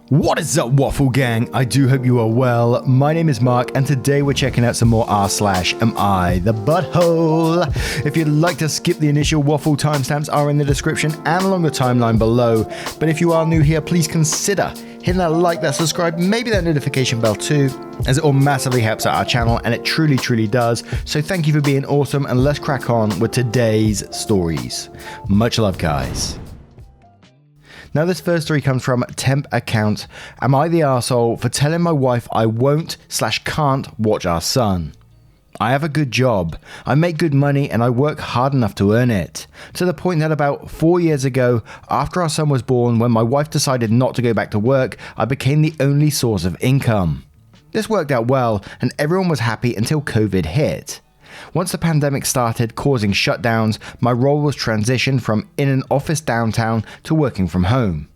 What is up, Waffle Gang? I do hope you are well. My name is Mark, and today we're checking out some more r/am I the butthole. If you'd like to skip the initial waffle, timestamps are in the description and along the timeline below. But if you are new here, please consider hitting that like, that subscribe, maybe that notification bell too, as it all massively helps out our channel, and it truly does. So thank you for being awesome, and let's crack on with today's stories. Much love, guys. Now, this first story comes from temp account. Am I the arsehole for telling my wife I won't/can't watch our son? I have a good job. I make good money and I work hard enough to earn it. To the point that about 4 years ago, after our son was born, when my wife decided not to go back to work, I became the only source of income. This worked out well and everyone was happy until COVID hit. Once the pandemic started causing shutdowns, my role was transitioned from in an office downtown to working from home.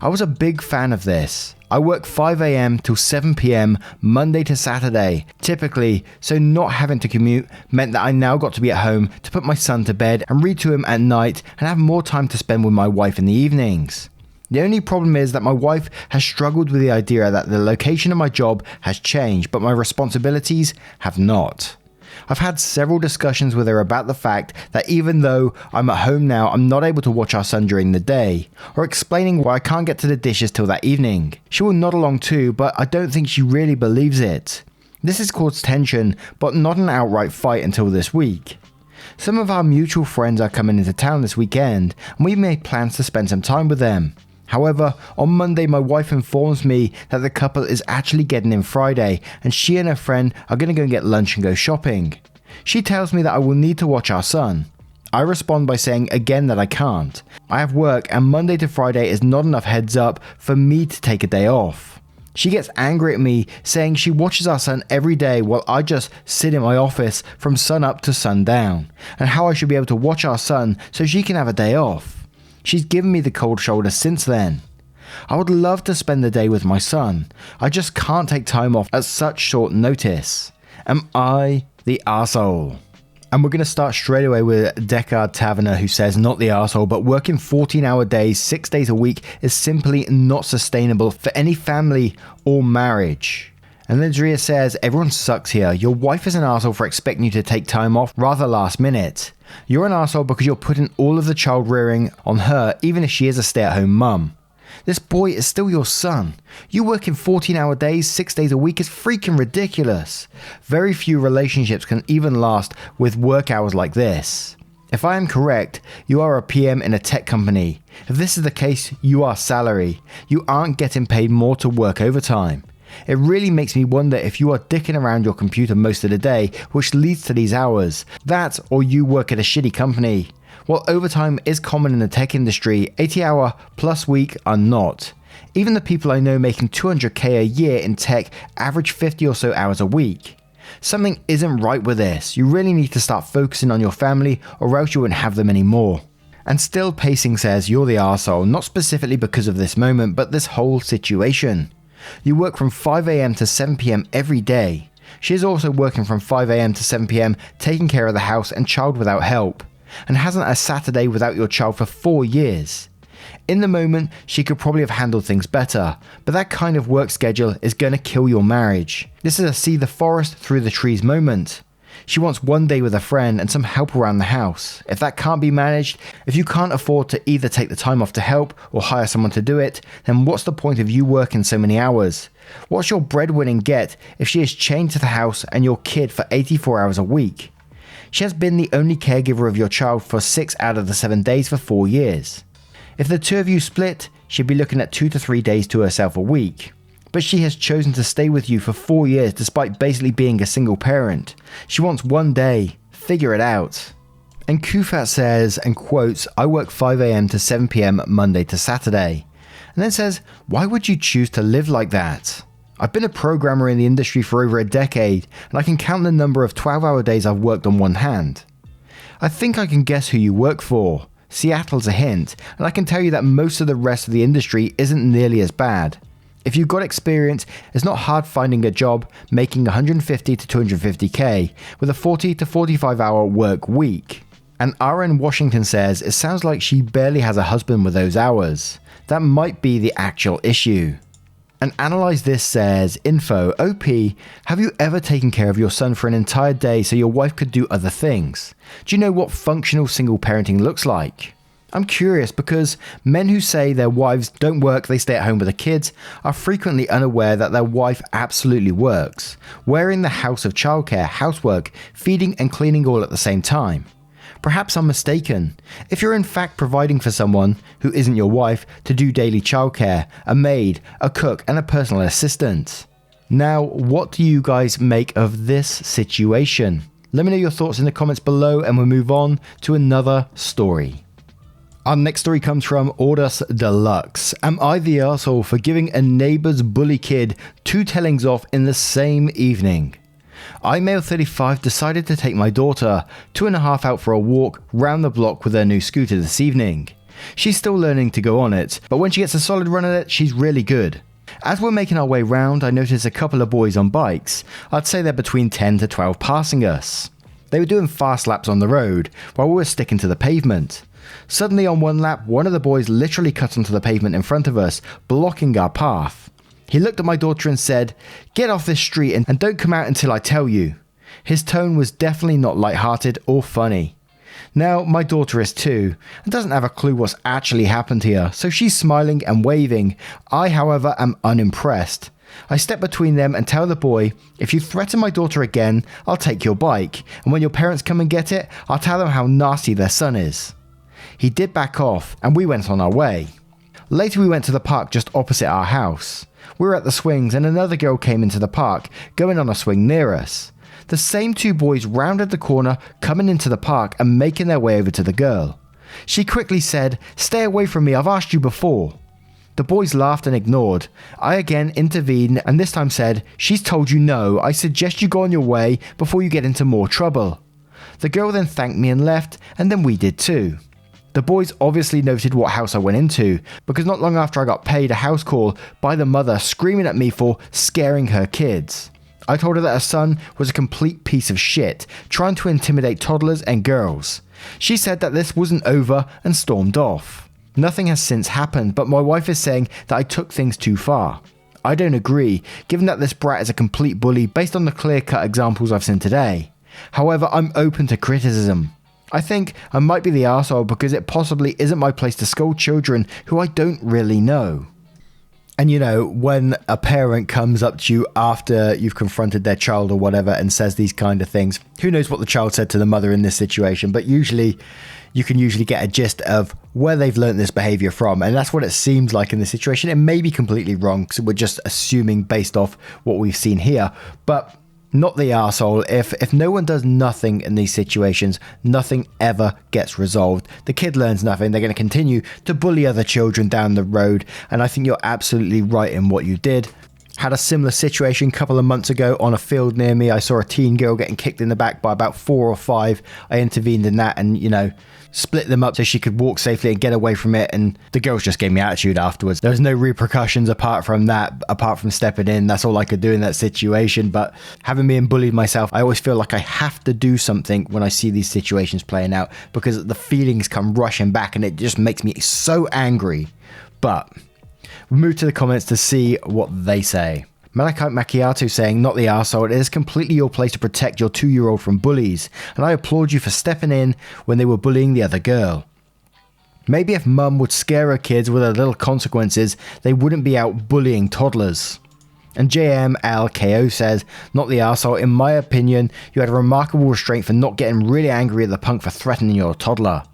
I was a big fan of this. I work 5 a.m. till 7 p.m. Monday to Saturday, typically, so not having to commute meant that I now got to be at home to put my son to bed and read to him at night and have more time to spend with my wife in the evenings. The only problem is that my wife has struggled with the idea that the location of my job has changed, but my responsibilities have not. I've had several discussions with her about the fact that even though I'm at home now, I'm not able to watch our son during the day, or explaining why I can't get to the dishes till that evening. She will nod along too, but I don't think she really believes it. This has caused tension, but not an outright fight until this week. Some of our mutual friends are coming into town this weekend, and we've made plans to spend some time with them. However, on Monday, my wife informs me that the couple is actually getting in Friday, and she and her friend are going to go and get lunch and go shopping. She tells me that I will need to watch our son. I respond by saying again that I can't. I have work, and Monday to Friday is not enough heads up for me to take a day off. She gets angry at me, saying she watches our son every day while I just sit in my office from sun up to sundown, and how I should be able to watch our son so she can have a day off. She's given me the cold shoulder since then. I would love to spend the day with my son. I just can't take time off at such short notice. Am I the arsehole? And we're going to start straight away with Deckard Taverner, who says, not the arsehole, but working 14-hour days, 6 days a week is simply not sustainable for any family or marriage. And then Drea says, everyone sucks here. Your wife is an arsehole for expecting you to take time off rather last minute. You're an arsehole because you're putting all of the child rearing on her, even if she is a stay-at-home mum. This boy is still your son. You working 14-hour days, 6 days a week is freaking ridiculous. Very few relationships can even last with work hours like this. If I am correct, you are a PM in a tech company. If this is the case, you are salary. You aren't getting paid more to work overtime. It really makes me wonder if you are dicking around your computer most of the day, which leads to these hours. That, or you work at a shitty company. While overtime is common in the tech industry, 80-hour plus week are not. Even the people I know making $200K a year in tech average 50 or so hours a week. Something isn't right with this. You really need to start focusing on your family, or else you won't have them anymore. And still Pacing says, you're the arsehole, not specifically because of this moment, but this whole situation. You work from 5 a.m. to 7 p.m. every day. She is also working from 5 a.m. to 7 p.m. taking care of the house and child without help, and hasn't a Saturday without your child for 4 years. In the moment, she could probably have handled things better, but that kind of work schedule is going to kill your marriage. This is a see the forest through the trees moment. She wants one day with a friend and some help around the house. If that can't be managed, if you can't afford to either take the time off to help or hire someone to do it, then what's the point of you working so many hours? What's your breadwinning get if she is chained to the house and your kid for 84 hours a week? She has been the only caregiver of your child for 6 out of the 7 days for 4 years. If the two of you split, she'd be looking at 2 to 3 days to herself a week. But she has chosen to stay with you for 4 years despite basically being a single parent. She wants one day. Figure it out. And Kufat says, and quotes, I work 5 a.m. to 7 p.m. Monday to Saturday. And then says, why would you choose to live like that? I've been a programmer in the industry for over a decade, and I can count the number of 12-hour days I've worked on one hand. I think I can guess who you work for. Seattle's a hint, and I can tell you that most of the rest of the industry isn't nearly as bad. If you've got experience, it's not hard finding a job making 150 to 250k with a 40 to 45 hour work week. And RN Washington says it sounds like she barely has a husband with those hours. That might be the actual issue. And Analyze This says, info, OP, have you ever taken care of your son for an entire day so your wife could do other things? Do you know what functional single parenting looks like? I'm curious because men who say their wives don't work, they stay at home with the kids, are frequently unaware that their wife absolutely works, wearing the house of childcare, housework, feeding and cleaning all at the same time. Perhaps I'm mistaken. If you're in fact providing for someone who isn't your wife to do daily childcare, a maid, a cook and a personal assistant. Now, what do you guys make of this situation? Let me know your thoughts in the comments below and we'll move on to another story. Our next story comes from Ordus Deluxe. Am I the arsehole for giving a neighbor's bully kid 2 tellings off in the same evening? I, male 35, decided to take my daughter, 2.5, out for a walk round the block with her new scooter this evening. She's still learning to go on it, but when she gets a solid run at it, she's really good. As we're making our way round, I noticed a couple of boys on bikes. I'd say they're between 10 to 12 passing us. They were doing fast laps on the road, while we were sticking to the pavement. Suddenly on one lap, one of the boys literally cut onto the pavement in front of us, blocking our path. He looked at my daughter and said, "Get off this street and don't come out until I tell you." His tone was definitely not lighthearted or funny. Now, my daughter is 2 and doesn't have a clue what's actually happened here, so she's smiling and waving. I, however, am unimpressed. I step between them and tell the boy, "If you threaten my daughter again, I'll take your bike, and when your parents come and get it, I'll tell them how nasty their son is." He did back off and we went on our way. Later we went to the park just opposite our house. We were at the swings and another girl came into the park, going on a swing near us. The same 2 boys rounded the corner, coming into the park and making their way over to the girl. She quickly said, "Stay away from me, I've asked you before." The boys laughed and ignored. I again intervened and this time said, "She's told you no, I suggest you go on your way before you get into more trouble." The girl then thanked me and left, and then we did too. The boys obviously noted what house I went into, because not long after I got paid a house call by the mother screaming at me for scaring her kids. I told her that her son was a complete piece of shit, trying to intimidate toddlers and girls. She said that this wasn't over and stormed off. Nothing has since happened, but my wife is saying that I took things too far. I don't agree, given that this brat is a complete bully based on the clear-cut examples I've seen today. However, I'm open to criticism. I think I might be the arsehole because it possibly isn't my place to scold children who I don't really know. And you know, when a parent comes up to you after you've confronted their child or whatever and says these kind of things, who knows what the child said to the mother in this situation, but usually you can get a gist of where they've learned this behavior from, and that's what it seems like in this situation. It may be completely wrong because we're just assuming based off what we've seen here, but not the arsehole. If no one does nothing in these situations, nothing ever gets resolved. The kid learns nothing. They're going to continue to bully other children down the road, and I think you're absolutely right in what you did. Had a similar situation a couple of months ago on a field near me. I saw a teen girl getting kicked in the back by about 4 or 5. I intervened in that and, split them up so she could walk safely and get away from it, and the girls just gave me attitude afterwards. There was no repercussions apart from that, apart from stepping in. That's all I could do in that situation. But having been bullied myself, I always feel like I have to do something when I see these situations playing out, because the feelings come rushing back and it just makes me so angry. But we move to the comments to see what they say. Malachite Macchiato saying, "Not the arsehole, it is completely your place to protect your 2-year-old from bullies, and I applaud you for stepping in when they were bullying the other girl. Maybe if mum would scare her kids with her little consequences, they wouldn't be out bullying toddlers." And JMLKO says, "Not the arsehole, in my opinion, you had a remarkable restraint for not getting really angry at the punk for threatening your toddler."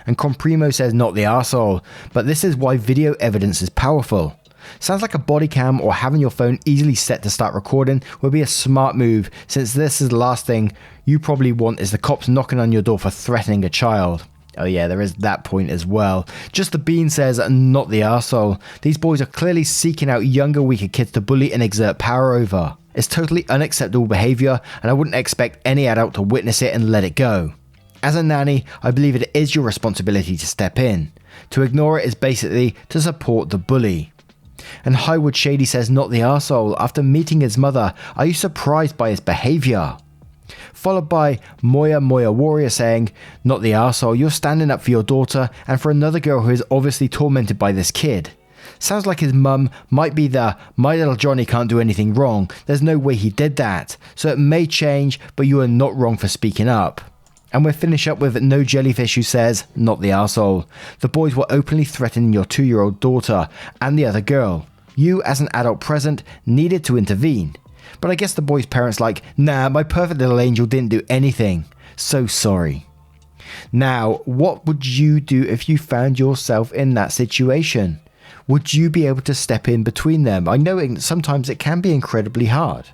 And Comprimo says, "Not the arsehole, but this is why video evidence is powerful. Sounds like a body cam or having your phone easily set to start recording would be a smart move, since this is the last thing you probably want is the cops knocking on your door for threatening a child." Oh yeah, there is that point as well. Just the Bean says, "Not the arsehole. These boys are clearly seeking out younger, weaker kids to bully and exert power over. It's totally unacceptable behavior, and I wouldn't expect any adult to witness it and let it go. As a nanny, I believe it is your responsibility to step in. To ignore it is basically to support the bully." And Highwood Shady says, "Not the arsehole. After meeting his mother, are you surprised by his behavior?" Followed by Moya Warrior saying, "Not the arsehole. You're standing up for your daughter and for another girl who is obviously tormented by this kid. Sounds like his mum might be the "my little Johnny can't do anything wrong, there's no way he did that, so it may change, but you are not wrong for speaking up." And we'll finish up with No Jellyfish, who says, "Not the arsehole. The boys were openly threatening your 2-year-old daughter and the other girl. You, as an adult present, needed to intervene. But I guess the boy's parents like, nah, my perfect little angel didn't do anything. So sorry." Now, what would you do if you found yourself in that situation? Would you be able to step in between them? I know sometimes it can be incredibly hard.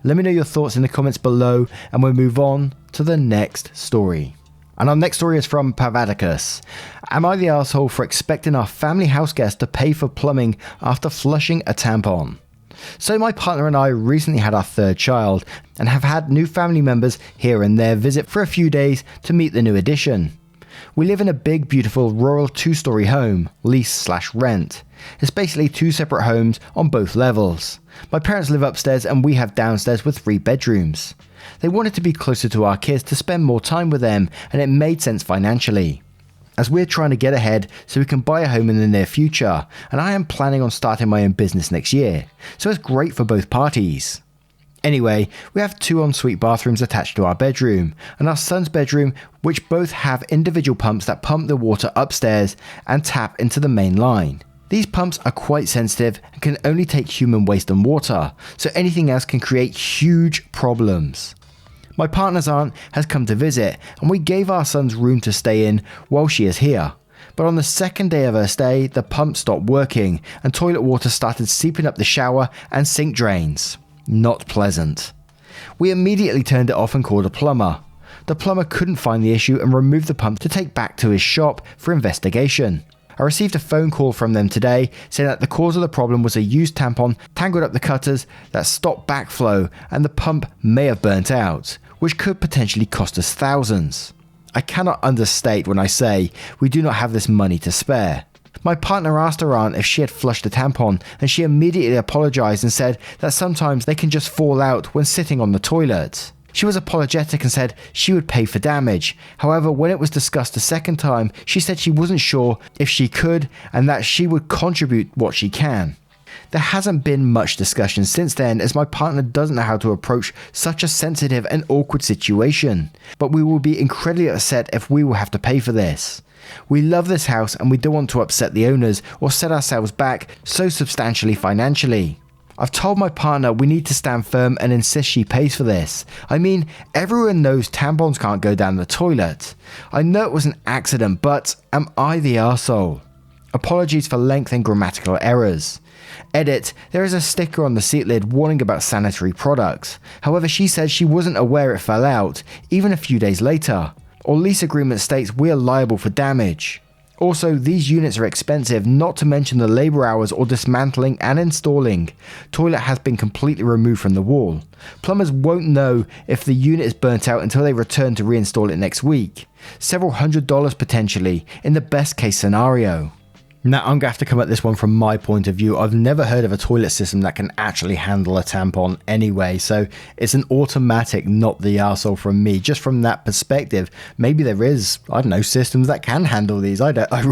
Let me know your thoughts in the comments below, and we'll move on to the next story. And our next story is from Pavadicus. Am I the asshole for expecting our family house guest to pay for plumbing after flushing a tampon? So my partner and I recently had our 3rd child and have had new family members here and there visit for a few days to meet the new addition. We live in a big, beautiful, rural 2-story home, lease/rent. It's basically 2 separate homes on both levels. My parents live upstairs and we have downstairs with 3 bedrooms. They wanted to be closer to our kids to spend more time with them, and it made sense financially. As we're trying to get ahead so we can buy a home in the near future, and I am planning on starting my own business next year, so it's great for both parties. Anyway, we have 2 ensuite bathrooms attached to our bedroom, and our son's bedroom, which both have individual pumps that pump the water upstairs and tap into the main line. These pumps are quite sensitive and can only take human waste and water, so anything else can create huge problems. My partner's aunt has come to visit, and we gave our son's room to stay in while she is here. But on the 2nd day of her stay, the pump stopped working and toilet water started seeping up the shower and sink drains. Not pleasant. We immediately turned it off and called a plumber. The plumber couldn't find the issue and removed the pump to take back to his shop for investigation. I received a phone call from them today saying that the cause of the problem was a used tampon tangled up the cutters that stopped backflow, and the pump may have burnt out, which could potentially cost us thousands. I cannot understate when I say we do not have this money to spare. My partner asked her aunt if she had flushed the tampon, and she immediately apologized and said that sometimes they can just fall out when sitting on the toilet. She was apologetic and said she would pay for damage. However, when it was discussed a 2nd time, she said she wasn't sure if she could and that she would contribute what she can. There hasn't been much discussion since then, as my partner doesn't know how to approach such a sensitive and awkward situation, but we will be incredibly upset if we will have to pay for this. We love this house and we don't want to upset the owners or set ourselves back so substantially financially. I've told my partner we need to stand firm and insist she pays for this. I mean, everyone knows tampons can't go down the toilet. I know it was an accident, but am I the arsehole? Apologies for length and grammatical errors. Edit, there is a sticker on the seat lid warning about sanitary products. However, she said she wasn't aware it fell out, even a few days later. Our lease agreement states we are liable for damage. Also, these units are expensive, not to mention the labor hours or dismantling and installing. Toilet has been completely removed from the wall. Plumbers won't know if the unit is burnt out until they return to reinstall it next week. Several $100s potentially, in the best case scenario. Now, I'm going to have to come at this one from my point of view. I've never heard of a toilet system that can actually handle a tampon anyway, so it's an automatic not the arsehole from me. Just from that perspective, maybe there is, I don't know, systems that can handle these. I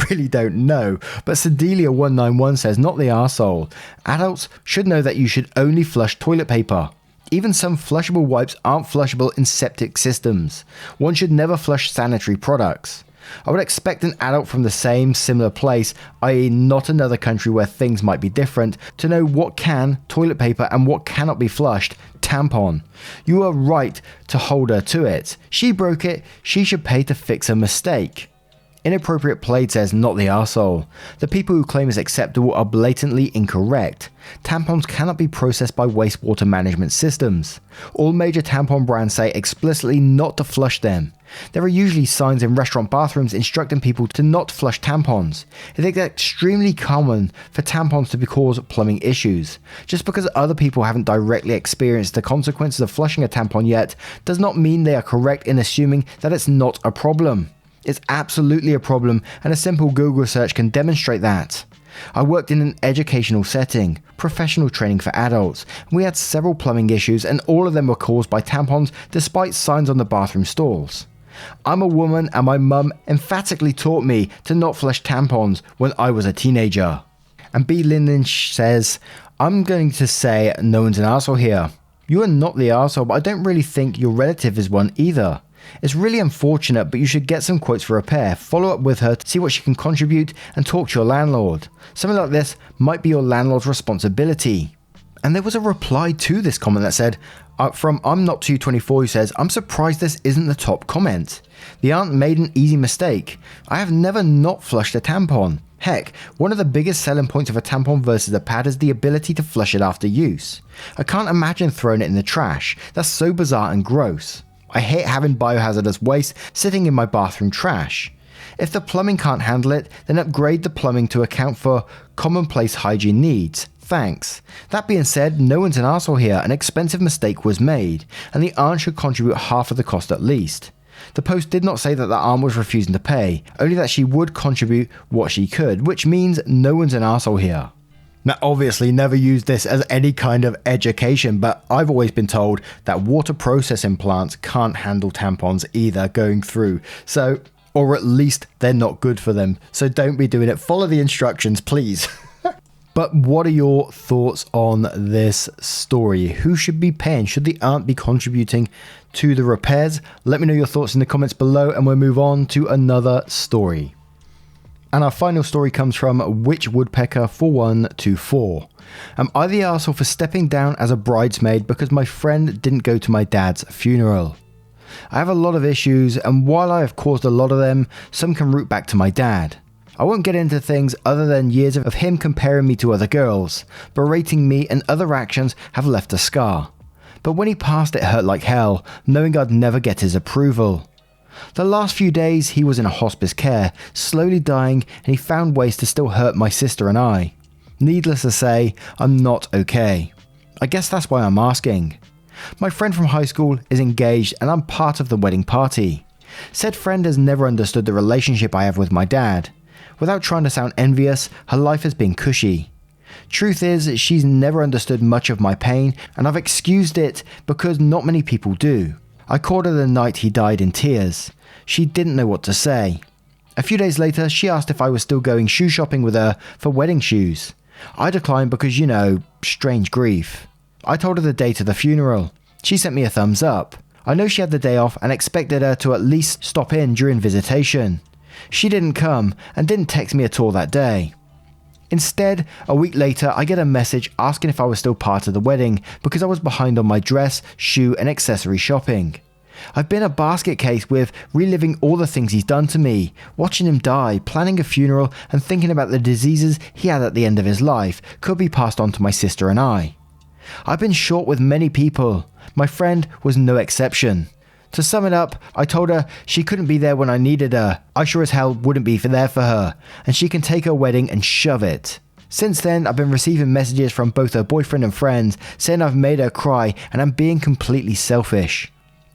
really don't know. But Sedelia191 says, not the arsehole. Adults should know that you should only flush toilet paper. Even some flushable wipes aren't flushable in septic systems. One should never flush sanitary products. I would expect an adult from the same similar place, i.e. not another country where things might be different, to know what can, toilet paper, and what cannot be flushed, tampon. You are right to hold her to it. She broke it, she should pay to fix her mistake. Inappropriate Plaid says, not the arsehole. The people who claim it's acceptable are blatantly incorrect. Tampons cannot be processed by wastewater management systems. All major tampon brands say explicitly not to flush them. There are usually signs in restaurant bathrooms instructing people to not flush tampons. It is extremely common for tampons to cause plumbing issues. Just because other people haven't directly experienced the consequences of flushing a tampon yet, does not mean they are correct in assuming that it's not a problem. It's absolutely a problem, and a simple Google search can demonstrate that. I worked in an educational setting, professional training for adults, and we had several plumbing issues, and all of them were caused by tampons despite signs on the bathroom stalls. I'm a woman, and my mum emphatically taught me to not flush tampons when I was a teenager. And B. Lynch says, I'm going to say no one's an arsehole here. You are not the arsehole, but I don't really think your relative is one either. It's really unfortunate, but you should get some quotes for repair, follow up with her to see what she can contribute, and talk to your landlord. Something like this might be your landlord's responsibility. And there was a reply to this comment that said, from I'm Not 224, who says, I'm surprised this isn't the top comment. The aunt made an easy mistake. I have never not flushed a tampon. Heck, one of the biggest selling points of a tampon versus a pad is the ability to flush it after use. I can't imagine throwing it in the trash. That's so bizarre and gross. I hate having biohazardous waste sitting in my bathroom trash. If the plumbing can't handle it, then upgrade the plumbing to account for commonplace hygiene needs. Thanks. That being said, no one's an arsehole here. An expensive mistake was made, and the aunt should contribute half of the cost at least. The post did not say that the aunt was refusing to pay, only that she would contribute what she could, which means no one's an arsehole here. Now, obviously, never use this as any kind of education, but I've always been told that water processing plants can't handle tampons either going through. So, or at least they're not good for them. So don't be doing it. Follow the instructions, please. But what are your thoughts on this story? Who should be paying? Should the aunt be contributing to the repairs? Let me know your thoughts in the comments below, and we'll move on to another story. And our final story comes from Witch Woodpecker 4124. Am I the arsehole for stepping down as a bridesmaid because my friend didn't go to my dad's funeral? I have a lot of issues, and while I have caused a lot of them, some can root back to my dad. I won't get into things other than years of him comparing me to other girls, berating me, and other actions have left a scar. But when he passed, it hurt like hell, knowing I'd never get his approval. The last few days he was in a hospice care, slowly dying, and he found ways to still hurt my sister and I. Needless to say, I'm not okay. I guess that's why I'm asking. My friend from high school is engaged and I'm part of the wedding party. Said friend has never understood the relationship I have with my dad. Without trying to sound envious, her life has been cushy. Truth is, she's never understood much of my pain, and I've excused it because not many people do. I called her the night he died in tears. She didn't know what to say. A few days later, she asked if I was still going shoe shopping with her for wedding shoes. I declined because, strange grief. I told her the date of the funeral. She sent me a thumbs up. I know she had the day off and expected her to at least stop in during visitation. She didn't come and didn't text me at all that day. Instead, a week later, I get a message asking if I was still part of the wedding because I was behind on my dress, shoe, and accessory shopping. I've been a basket case with reliving all the things he's done to me, watching him die, planning a funeral, and thinking about the diseases he had at the end of his life could be passed on to my sister and I. I've been short with many people. My friend was no exception. To sum it up, I told her she couldn't be there when I needed her. I sure as hell wouldn't be there for her, and she can take her wedding and shove it. Since then, I've been receiving messages from both her boyfriend and friends saying I've made her cry and I'm being completely selfish.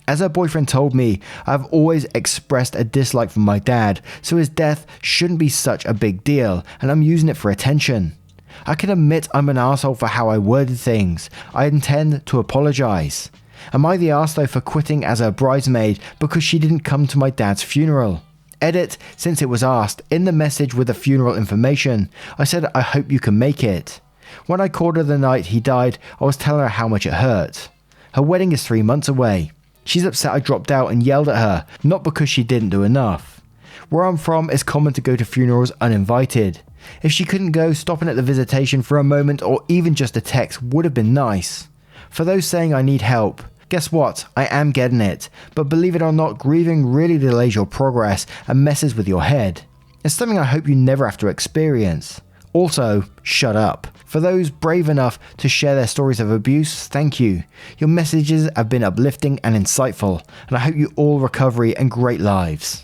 As her boyfriend told me, I've always expressed a dislike for my dad, so his death shouldn't be such a big deal, and I'm using it for attention. I can admit I'm an arsehole for how I worded things. I intend to apologize. Am I the arse though for quitting as her bridesmaid because she didn't come to my dad's funeral? Edit, since it was asked, in the message with the funeral information, I said I hope you can make it. When I called her the night he died, I was telling her how much it hurt. Her wedding is 3 months away. She's upset I dropped out and yelled at her, not because she didn't do enough. Where I'm from, it's common to go to funerals uninvited. If she couldn't go, stopping at the visitation for a moment or even just a text would have been nice. For those saying I need help, guess what? I am getting it. But believe it or not, grieving really delays your progress and messes with your head. It's something I hope you never have to experience. Also, shut up. For those brave enough to share their stories of abuse, thank you. Your messages have been uplifting and insightful, and I hope you all recovery and great lives.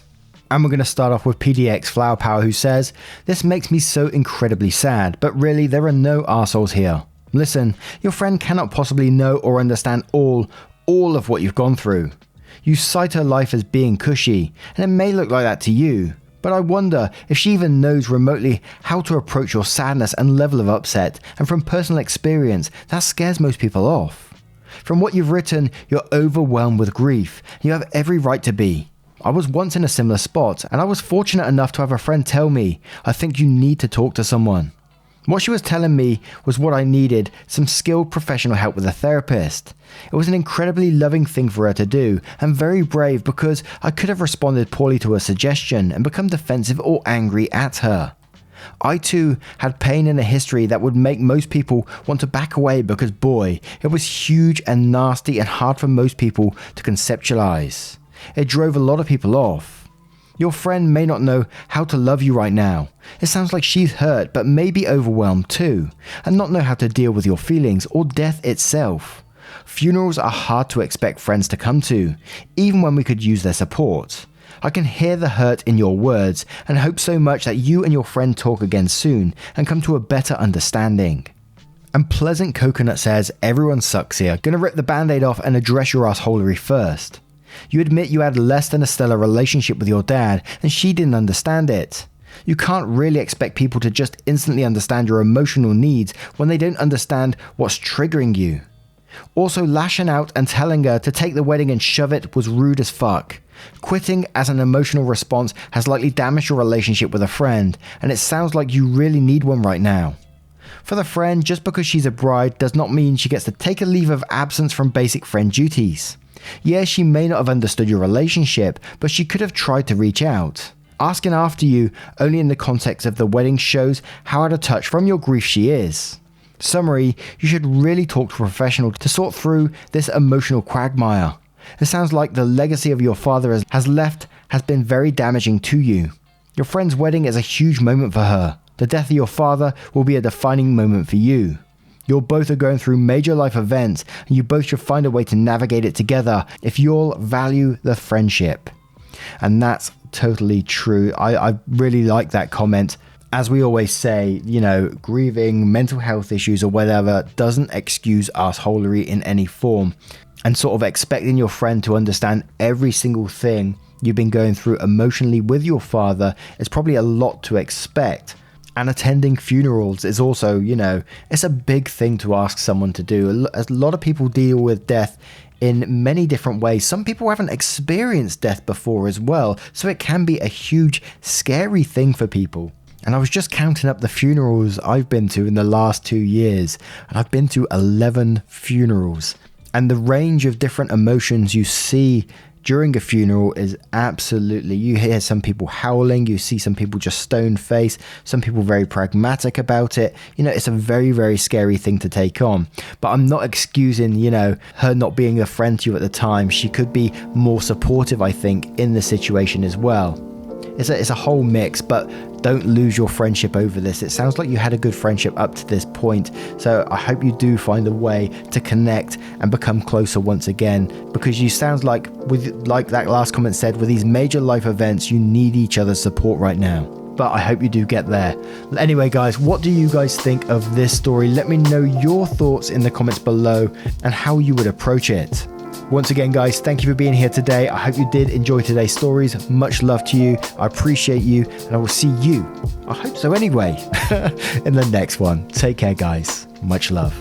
And we're going to start off with PDX Flower Power, who says, this makes me so incredibly sad, but really there are no arseholes here. Listen, your friend cannot possibly know or understand all of what you've gone through. You cite her life as being cushy, and it may look like that to you, but I wonder if she even knows remotely how to approach your sadness and level of upset, and from personal experience, that scares most people off. From what you've written, you're overwhelmed with grief. You have every right to be. I was once in a similar spot, and I was fortunate enough to have a friend tell me, I think you need to talk to someone. What she was telling me was what I needed, some skilled professional help with a therapist. It was an incredibly loving thing for her to do, and very brave because I could have responded poorly to her suggestion and become defensive or angry at her. I too had pain and a history that would make most people want to back away because boy, it was huge and nasty and hard for most people to conceptualize. It drove a lot of people off. Your friend may not know how to love you right now. It sounds like she's hurt but may be overwhelmed too, and not know how to deal with your feelings or death itself. Funerals are hard to expect friends to come to, even when we could use their support. I can hear the hurt in your words and hope so much that you and your friend talk again soon and come to a better understanding. And Pleasant Coconut says, everyone sucks here. Gonna rip the band-aid off and address your assholery first. You admit you had less than a stellar relationship with your dad and she didn't understand it. You can't really expect people to just instantly understand your emotional needs when they don't understand what's triggering you. Also, lashing out and telling her to take the wedding and shove it was rude as fuck. Quitting as an emotional response has likely damaged your relationship with a friend, and it sounds like you really need one right now. For the friend, just because she's a bride does not mean she gets to take a leave of absence from basic friend duties. Yeah, she may not have understood your relationship, but she could have tried to reach out. Asking after you only in the context of the wedding shows how out of touch from your grief she is. Summary, you should really talk to a professional to sort through this emotional quagmire. It sounds like the legacy of your father has been very damaging to you. Your friend's wedding is a huge moment for her. The death of your father will be a defining moment for you. You both are going through major life events, and you both should find a way to navigate it together if you'll value the friendship. And that's totally true. I really like that comment. As we always say, grieving, mental health issues or whatever doesn't excuse assholery in any form. And sort of expecting your friend to understand every single thing you've been going through emotionally with your father is probably a lot to expect. And attending funerals is also, it's a big thing to ask someone to do. A lot of people deal with death in many different ways. Some people haven't experienced death before as well, so it can be a huge, scary thing for people. And I was just counting up the funerals I've been to in the last 2 years, and I've been to 11 funerals. And the range of different emotions you see during a funeral is absolutely, you hear some people howling, you see some people just stone face, some people very pragmatic about it. It's a very, very scary thing to take on. But I'm not excusing, her not being a friend to you at the time. She could be more supportive, I think, in the situation as well. It's a whole mix, but don't lose your friendship over this. It sounds like you had a good friendship up to this point, so I hope you do find a way to connect and become closer once again, because you sound like that last comment said, with these major life events, you need each other's support right now. But I hope you do get there. Anyway, guys, what do you guys think of this story? Let me know your thoughts in the comments below and how you would approach it. Once again, guys, thank you for being here today. I hope you did enjoy today's stories. Much love to you. I appreciate you, and I will see you, I hope so anyway, in the next one. Take care, guys. Much love.